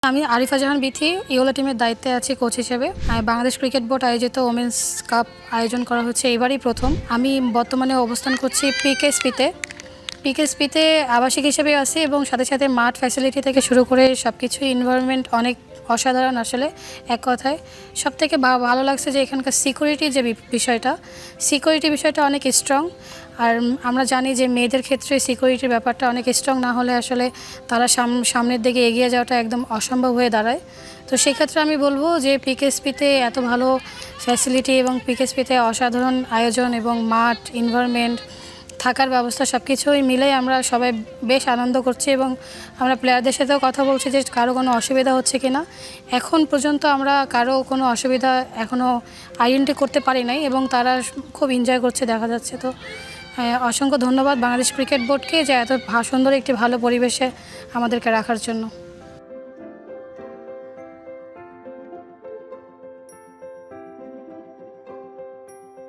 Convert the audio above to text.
আমি আরিফা জাহান বিথি ইওলা টিমের দায়িত্বে আছি কোচ হিসেবে। বাংলাদেশ ক্রিকেট বোর্ড আয়োজিত ওমেন্স কাপ আয়োজন করা হচ্ছে এবারই প্রথম। আমি বর্তমানে অবস্থান করছি পিকেএসপিতে আবাসিক হিসেবে আছি এবং সাথে সাথে মাঠ ফ্যাসিলিটি থেকে শুরু করে সব কিছুই এনভায়রনমেন্ট অনেক অসাধারণ। আসলে এক কথায় সবথেকে ভালো লাগছে যে এখানকার সিকিউরিটির যে বিষয়টা অনেক স্ট্রং। আর আমরা জানি যে মেয়েদের ক্ষেত্রে সিকিউরিটির ব্যাপারটা অনেক স্ট্রং না হলে আসলে তারা সামনের দিকে এগিয়ে যাওয়াটা একদম অসম্ভব হয়ে দাঁড়ায়। তো সেক্ষেত্রে আমি বলবো যে পিকেএসপিতে এত ভালো ফ্যাসিলিটি এবং পিকেএসপিতে অসাধারণ আয়োজন এবং মাঠ এনভায়রনমেন্ট থাকার ব্যবস্থা সব কিছুই মিলেই আমরা সবাই বেশ আনন্দ করছি এবং আমরা প্লেয়ারদের সাথেও কথা বলছি যে কারো কোনো অসুবিধা হচ্ছে কি না। এখন পর্যন্ত আমরা কারো কোনো অসুবিধা এখনও আইডেন্টি করতে পারি নাই এবং তারা খুব এনজয় করছে দেখা যাচ্ছে। তো অসংখ্য ধন্যবাদ বাংলাদেশ ক্রিকেট বোর্ডকে যে এত সুন্দর একটি ভালো পরিবেশে আমাদেরকে রাখার জন্য।